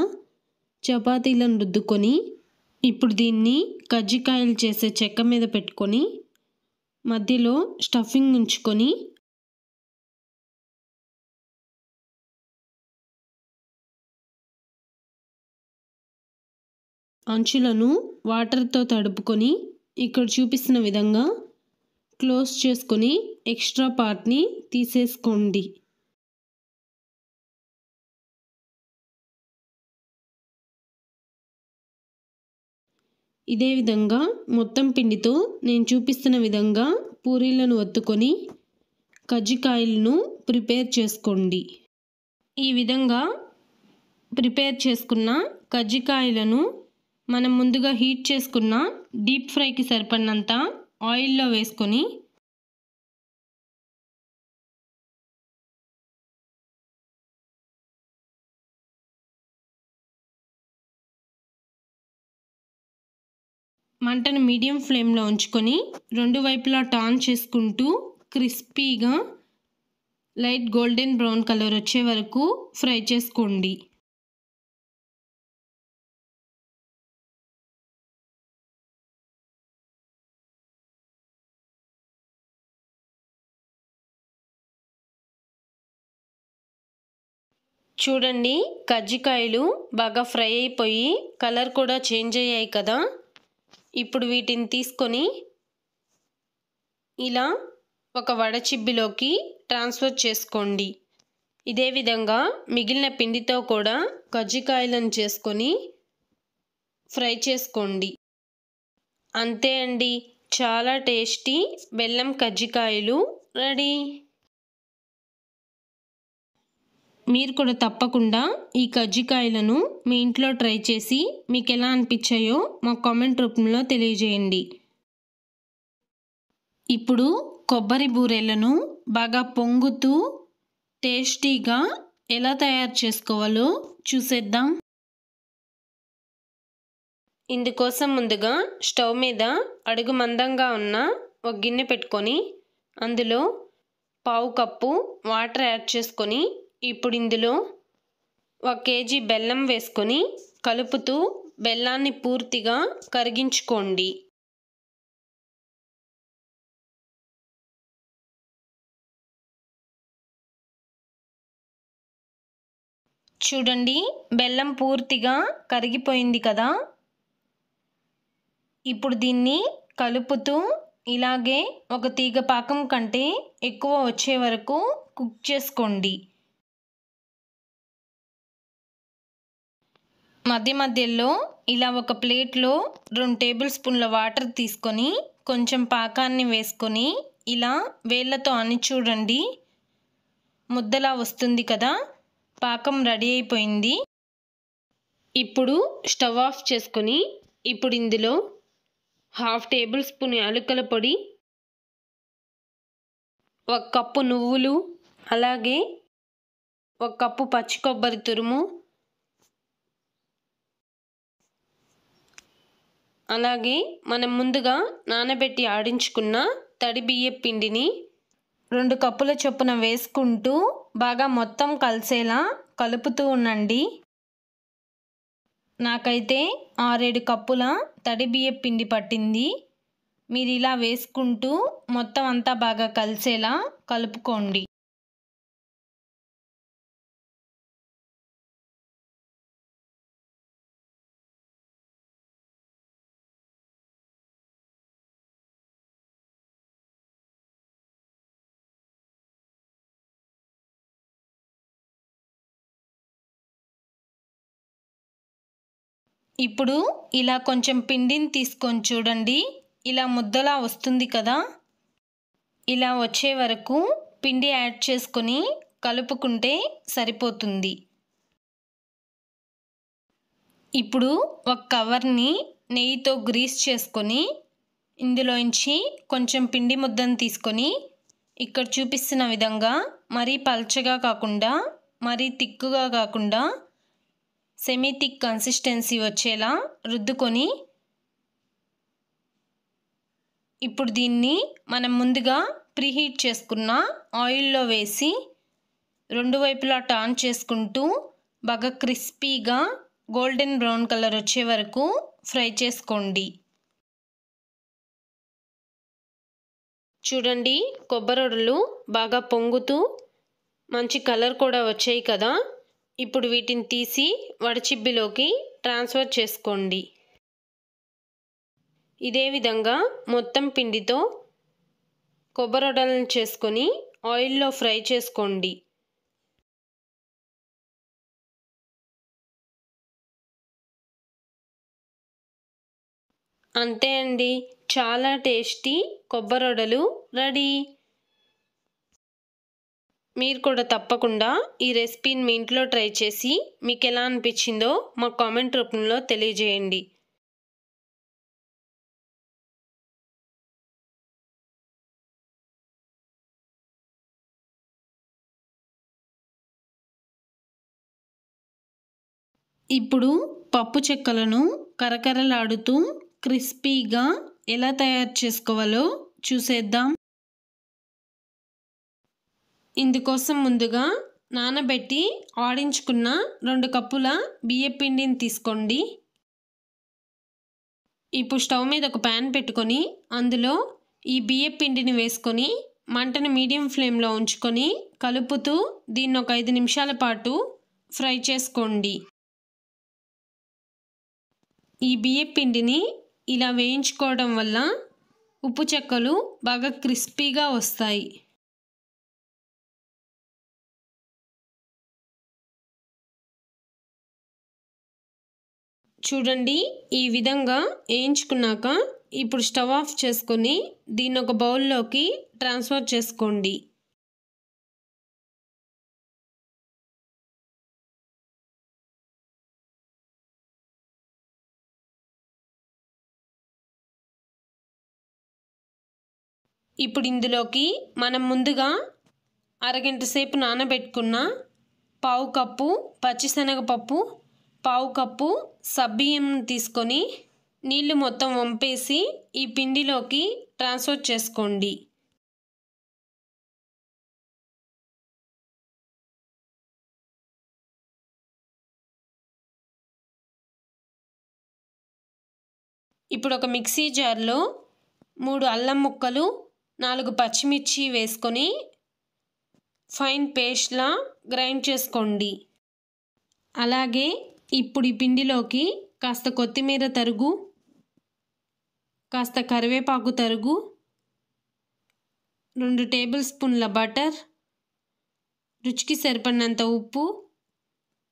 చపాతీలను రుద్దుకొని ఇప్పుడు దీన్ని కజ్జికాయలు చేసే చెక్క మీద పెట్టుకొని మధ్యలో స్టఫింగ్ ఉంచుకొని అంచులను వాటర్తో తడుపుకొని ఇక్కడ చూపిస్తున్న విధంగా క్లోజ్ చేసుకొని ఎక్స్ట్రా పార్ట్ని తీసేసుకోండి. ఇదే విధంగా మొత్తం పిండితో నేను చూపిస్తున్న విధంగా పూరీలను ఒత్తుకొని కజ్జికాయలను ప్రిపేర్ చేసుకోండి. ఈ విధంగా ప్రిపేర్ చేసుకున్న కజ్జికాయలను మనం ముందుగా హీట్ చేసుకున్న డీప్ ఫ్రైకి సరిపడినంత ఆయిల్లో వేసుకొని మంటను మీడియం ఫ్లేమ్లో ఉంచుకొని 2 వైపులా టర్న్ చేసుకుంటూ క్రిస్పీగా లైట్ గోల్డెన్ బ్రౌన్ కలర్ వచ్చే వరకు ఫ్రై చేసుకోండి. చూడండి, కజ్జికాయలు బాగా ఫ్రై అయిపోయి కలర్ కూడా చేంజ్ అయ్యాయి కదా. ఇప్పుడు వీటిని తీసుకొని ఇలా ఒక వడచిబ్బిలోకి ట్రాన్స్ఫర్ చేసుకోండి. ఇదే విధంగా మిగిలిన పిండితో కూడా కజ్జికాయలను చేసుకొని ఫ్రై చేసుకోండి. అంతే అండి, చాలా టేస్టీ బెల్లం కజ్జికాయలు రెడీ. మీరు కూడా తప్పకుండా ఈ కజ్జికాయలను మీ ఇంట్లో ట్రై చేసి మీకు ఎలా అనిపించాయో మా కామెంట్ రూపంలో తెలియజేయండి. ఇప్పుడు కొబ్బరి బూరెలను బాగా పొంగుతూ టేస్టీగా ఎలా తయారు చేసుకోవాలో చూసేద్దాం. ఇందుకోసం ముందుగా స్టవ్ మీద అడుగు మందంగా ఉన్న ఒక గిన్నె పెట్టుకొని అందులో పావు కప్పు వాటర్ యాడ్ చేసుకొని ఇప్పుడు ఇందులో 1 కేజీ బెల్లం వేసుకొని కలుపుతూ బెల్లాన్ని పూర్తిగా కరిగించుకోండి. చూడండి, బెల్లం పూర్తిగా కరిగిపోయింది కదా. ఇప్పుడు దీన్ని కలుపుతూ ఇలాగే ఒక తీగ పాకం కంటే ఎక్కువ వచ్చే వరకు కుక్ చేసుకోండి. మధ్య మధ్యలో ఇలా ఒక ప్లేట్లో 2 టేబుల్ స్పూన్ల వాటర్ తీసుకొని కొంచెం పాకాన్ని వేసుకొని ఇలా వేళ్ళతో అని చూడండి, ముద్దలా వస్తుంది కదా. పాకం రెడీ అయిపోయింది. ఇప్పుడు స్టవ్ ఆఫ్ చేసుకొని ఇప్పుడు ఇందులో 1/2 టేబుల్ స్పూన్ యాలకుల పొడి, 1 కప్పు నువ్వులు, అలాగే 1 కప్పు పచ్చి కొబ్బరి తురుము, అలాగే మనం ముందుగా నానబెట్టి ఆడించుకున్న తడి బియ్యం పిండిని 2 కప్పుల చొప్పున వేసుకుంటూ బాగా మొత్తం కలిసేలా కలుపుతూ ఉండండి. నాకైతే 6-7 కప్పుల తడి బియ్యం పిండి పట్టింది. మీరు ఇలా వేసుకుంటూ మొత్తం అంతా బాగా కలిసేలా కలుపుకోండి. ఇప్పుడు ఇలా కొంచెం పిండిని తీసుకొని చూడండి, ఇలా ముద్దలా వస్తుంది కదా. ఇలా వచ్చే వరకు పిండి యాడ్ చేసుకొని కలుపుకుంటే సరిపోతుంది. ఇప్పుడు ఒక కవర్ని నెయ్యితో గ్రీస్ చేసుకొని ఇందులోంచి కొంచెం పిండి ముద్దను తీసుకొని ఇక్కడ చూపిస్తున్న విధంగా మరీ పల్చగా కాకుండా మరీ తిక్కుగా కాకుండా సెమీ థిక్ కన్సిస్టెన్సీ వచ్చేలా రుద్దుకొని ఇప్పుడు దీన్ని మనం ముందుగా ప్రీహీట్ చేసుకున్న ఆయిల్లో వేసి 2 వైపులా టర్న్ చేసుకుంటూ బాగా క్రిస్పీగా గోల్డెన్ బ్రౌన్ కలర్ వచ్చే వరకు ఫ్రై చేసుకోండి. చూడండి, కొబ్బరొడలు బాగా పొంగుతూ మంచి కలర్ కూడా వచ్చాయి కదా. ఇప్పుడు వీటిని తీసి వడచిబ్బిలోకి ట్రాన్స్ఫర్ చేసుకోండి. ఇదే విధంగా మొత్తం పిండితో కొబ్బరొడలను చేసుకొని ఆయిల్లో ఫ్రై చేసుకోండి. అంతే అండి, చాలా టేస్టీ కొబ్బరొడలు రెడీ. మీరు కూడా తప్పకుండా ఈ రెసిపీని మీ ఇంట్లో ట్రై చేసి మీకు ఎలా అనిపించిందో మా కామెంట్ రూపంలో తెలియజేయండి. ఇప్పుడు పప్పు చెక్కలను కరకరలాడుతూ క్రిస్పీగా ఎలా తయారు చేసుకోవాలో చూసేద్దాం. ఇందుకోసం ముందుగా నానబెట్టి ఆడించుకున్న 2 కప్పుల బియ్యం పిండిని తీసుకోండి. ఇప్పుడు స్టవ్ మీద ఒక ప్యాన్ పెట్టుకొని అందులో ఈ బియ్యం పిండిని వేసుకొని మంటను మీడియం ఫ్లేమ్లో ఉంచుకొని కలుపుతూ దీన్ని ఒక 5 నిమిషాల పాటు ఫ్రై చేసుకోండి. ఈ బియ్యం పిండిని ఇలా వేయించుకోవడం వల్ల ఉప్పు చెక్కలు బాగా క్రిస్పీగా వస్తాయి. చూడండి, ఈ విధంగా వేయించుకున్నాక ఇప్పుడు స్టవ్ ఆఫ్ చేసుకొని దీన్ని ఒక బౌల్లోకి ట్రాన్స్ఫర్ చేసుకోండి. ఇప్పుడు ఇందులోకి మనం ముందుగా అరగంట సేపు నానబెట్టుకున్న పావు కప్పు పచ్చిశనగపప్పు, పావు కప్పు సబ్బియ్యం తీసుకొని నీళ్లు మొత్తం వంపేసి ఈ పిండిలోకి ట్రాన్స్ఫర్ చేసుకోండి. ఇప్పుడు ఒక మిక్సీ జార్లో 3 అల్లం ముక్కలు, 4 పచ్చిమిర్చి వేసుకొని ఫైన్ పేస్ట్లా గ్రైండ్ చేసుకోండి. అలాగే ఇప్పుడు ఈ పిండిలోకి కాస్త కొత్తిమీర తరుగు, కాస్త కరివేపాకు తరుగు, 2 టేబుల్ స్పూన్ల బటర్, రుచికి సరిపడినంత ఉప్పు,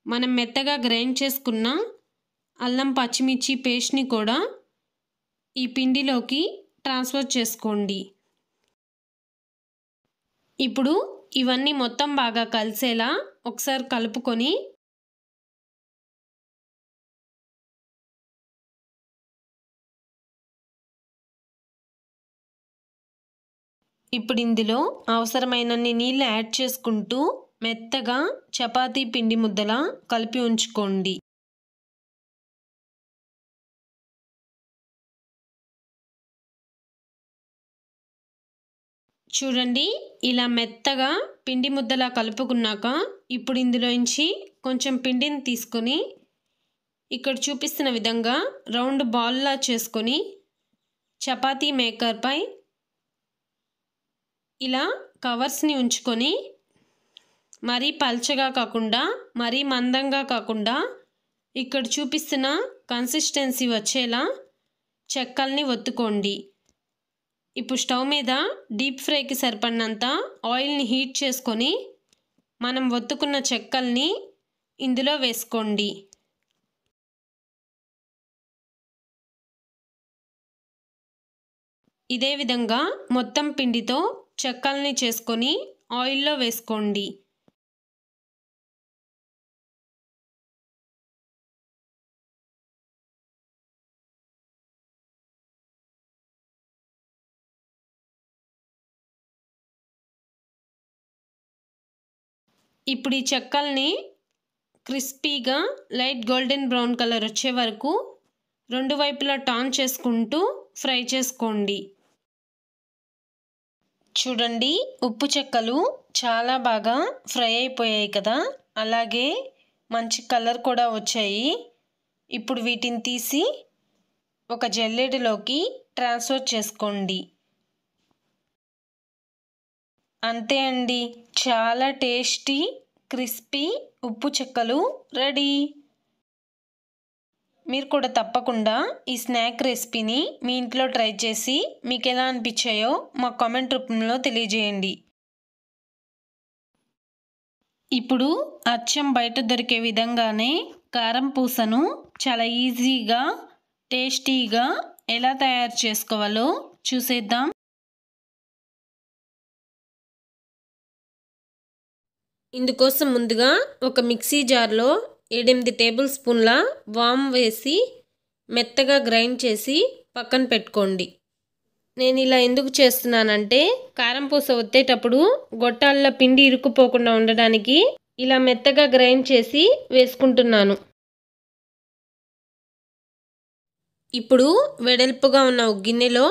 మనం మెత్తగా గ్రైండ్ చేసుకున్న అల్లం పచ్చిమిర్చి పేస్ట్ని కూడా ఈ పిండిలోకి ట్రాన్స్ఫర్ చేసుకోండి. ఇప్పుడు ఇవన్నీ మొత్తం బాగా కలిసేలా ఒకసారి కలుపుకొని ఇప్పుడు ఇందులో అవసరమైనన్ని నీళ్ళు యాడ్ చేసుకుంటూ మెత్తగా చపాతీ పిండి ముద్దలా కలిపి ఉంచుకోండి. చూడండి, ఇలా మెత్తగా పిండి ముద్దలా కలుపుకున్నాక ఇప్పుడు ఇందులోంచి కొంచెం పిండిని తీసుకొని ఇక్కడ చూపిస్తున్న విధంగా రౌండ్ బాల్లా చేసుకొని చపాతీ మేకర్పై ఇలా కవర్స్ని ఉంచుకొని మరీ పల్చగా కాకుండా మరీ మందంగా కాకుండా ఇక్కడ చూపిస్తున్న కన్సిస్టెన్సీ వచ్చేలా చెక్కల్ని ఒత్తుకోండి. ఇప్పుడు స్టవ్ మీద డీప్ ఫ్రైకి సరిపడినంత ఆయిల్ని హీట్ చేసుకొని మనం ఒత్తుకున్న చెక్కల్ని ఇందులో వేసుకోండి. ఇదే విధంగా మొత్తం పిండితో చెక్కల్ని చేసుకొని ఆయిల్లో వేసుకోండి. ఇప్పుడు ఈ చెక్కల్ని క్రిస్పీగా లైట్ గోల్డెన్ బ్రౌన్ కలర్ వచ్చే వరకు 2 వైపులా టర్న్ చేసుకుంటూ ఫ్రై చేసుకోండి. చూడండి, ఉప్పు చెక్కలు చాలా బాగా ఫ్రై అయిపోయాయి కదా, అలాగే మంచి కలర్ కూడా వచ్చాయి. ఇప్పుడు వీటిని తీసి ఒక జల్లెడలోకి ట్రాన్స్ఫర్ చేసుకోండి. అంతే అండి, చాలా టేస్టీ క్రిస్పీ ఉప్పు చెక్కలు రెడీ. మీరు కూడా తప్పకుండా ఈ స్నాక్ రెసిపీని మీ ఇంట్లో ట్రై చేసి మీకు ఎలా అనిపించాయో మా కామెంట్ రూపంలో తెలియజేయండి. ఇప్పుడు అచ్చం బయట దొరికే విధంగానే కారం పూసను చాలా ఈజీగా టేస్టీగా ఎలా తయారు చేసుకోవాలో చూసేద్దాం. ఇందుకోసం ముందుగా ఒక మిక్సీ జార్లో 8 టేబుల్ స్పూన్ల వామ్ వేసి మెత్తగా గ్రైండ్ చేసి పక్కన పెట్టుకోండి. నేను ఇలా ఎందుకు చేస్తున్నానంటే కారం పూస ఒత్తేటప్పుడు గొట్టాల్లో పిండి ఇరుక్కుపోకుండా ఉండడానికి ఇలా మెత్తగా గ్రైండ్ చేసి వేసుకుంటున్నాను. ఇప్పుడు వెడల్పుగా ఉన్న ఒక గిన్నెలో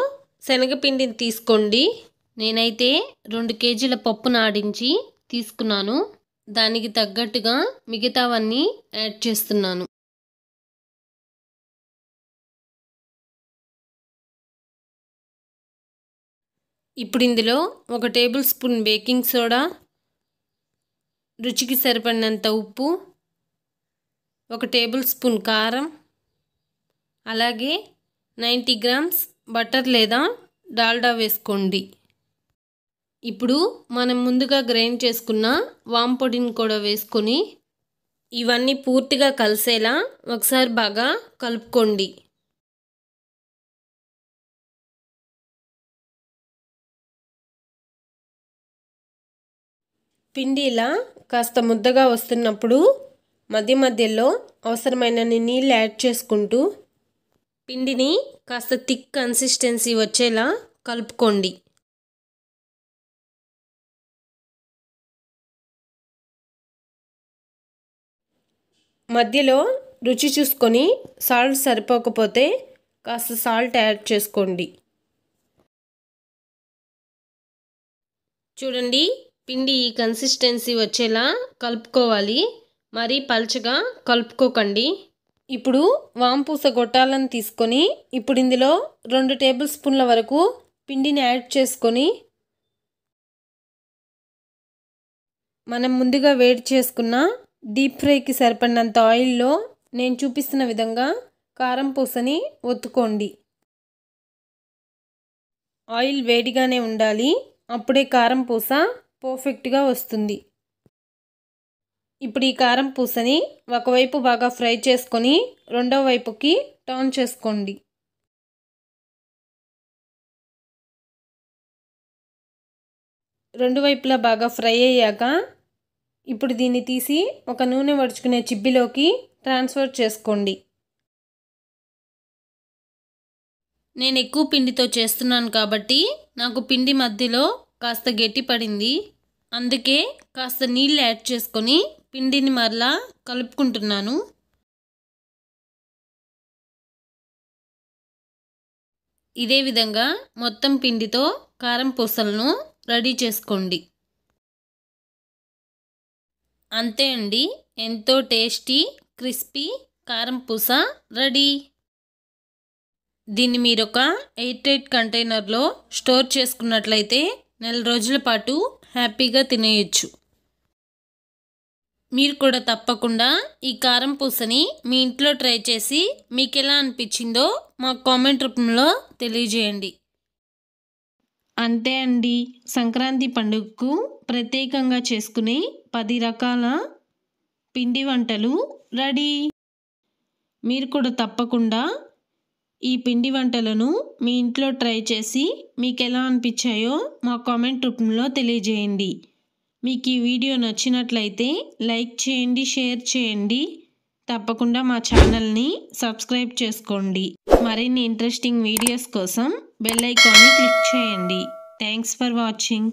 శనగపిండిని తీసుకోండి. నేనైతే 2 కేజీల పప్పును ఆడించి తీసుకున్నాను. దానికి తగ్గట్టుగా మిగతావన్నీ యాడ్ చేస్తున్నాను. ఇప్పుడు ఇందులో 1 టేబుల్ స్పూన్ బేకింగ్ సోడా, రుచికి సరిపడినంత ఉప్పు, 1 టేబుల్ స్పూన్ కారం, అలాగే 90 గ్రామ్స్ బటర్ లేదా డాల్డా వేసుకోండి. ఇప్పుడు మనం ముందుగా గ్రైండ్ చేసుకున్న వాము పొడిని కూడా వేసుకొని ఇవన్నీ పూర్తిగా కలిసేలా ఒకసారి బాగా కలుపుకోండి. పిండి ఇలా కాస్త ముద్దగా వస్తున్నప్పుడు మధ్య మధ్యలో అవసరమైనన్ని నీళ్ళు యాడ్ చేసుకుంటూ పిండిని కాస్త థిక్ కన్సిస్టెన్సీ వచ్చేలా కలుపుకోండి. మధ్యలో రుచి చూసుకొని సాల్ట్ సరిపోకపోతే కాస్త సాల్ట్ యాడ్ చేసుకోండి. చూడండి, పిండి ఈ కన్సిస్టెన్సీ వచ్చేలా కలుపుకోవాలి, మరీ పల్చగా కలుపుకోకండి. ఇప్పుడు వాంపూస గొట్టాలను తీసుకొని ఇప్పుడు ఇందులో 2 టేబుల్ స్పూన్ల వరకు పిండిని యాడ్ చేసుకొని మనం ముందుగా వేడి చేసుకున్న డీప్ ఫ్రైకి సరిపడినంత ఆయిల్లో నేను చూపిస్తున్న విధంగా కారం పూసని ఒత్తుకోండి. ఆయిల్ వేడిగానే ఉండాలి, అప్పుడే కారం పూస పర్ఫెక్ట్గా వస్తుంది. ఇప్పుడు ఈ కారం పూసని ఒకవైపు బాగా ఫ్రై చేసుకొని రెండో వైపుకి టర్న్ చేసుకోండి. రెండు వైపులా బాగా ఫ్రై అయ్యాక ఇప్పుడు దీన్ని తీసి ఒక నూనె వడుచుకునే చిబ్బిలోకి ట్రాన్స్ఫర్ చేసుకోండి. నేను ఎక్కువ పిండితో చేస్తున్నాను కాబట్టి నాకు పిండి మధ్యలో కాస్త గట్టి పడింది, అందుకే కాస్త నీళ్ళు యాడ్ చేసుకొని పిండిని మరలా కలుపుకుంటున్నాను. ఇదే విధంగా మొత్తం పిండితో కారం పూసలను రెడీ చేసుకోండి. అంతే అండి, ఎంతో టేస్టీ క్రిస్పీ కారం పూస రెడీ. దీన్ని మీరు ఒక ఎయిర్ టైట్ కంటైనర్లో స్టోర్ చేసుకున్నట్లయితే 4 రోజుల పాటు హ్యాపీగా తినేయచ్చు. మీరు కూడా తప్పకుండా ఈ కారం పూసని మీ ఇంట్లో ట్రై చేసి మీకు ఎలా అనిపించిందో మాకు కామెంట్ రూపంలో తెలియజేయండి. అంతే అండి, సంక్రాంతి పండుగకు ప్రత్యేకంగా చేసుకునే 10 రకాల పిండి వంటలు రెడీ. మీరు కూడా తప్పకుండా ఈ పిండి వంటలను మీ ఇంట్లో ట్రై చేసి మీకు ఎలా అనిపించాయో మా కామెంట్ రూపంలో తెలియజేయండి. మీకు ఈ వీడియో నచ్చినట్లయితే లైక్ చేయండి, షేర్ చేయండి. తప్పకుండా మా ఛానల్ని సబ్స్క్రైబ్ చేసుకోండి. మరిన్ని ఇంట్రెస్టింగ్ వీడియోస్ కోసం బెల్ ఐకాన్ని క్లిక్ చేయండి. Thanks for watching.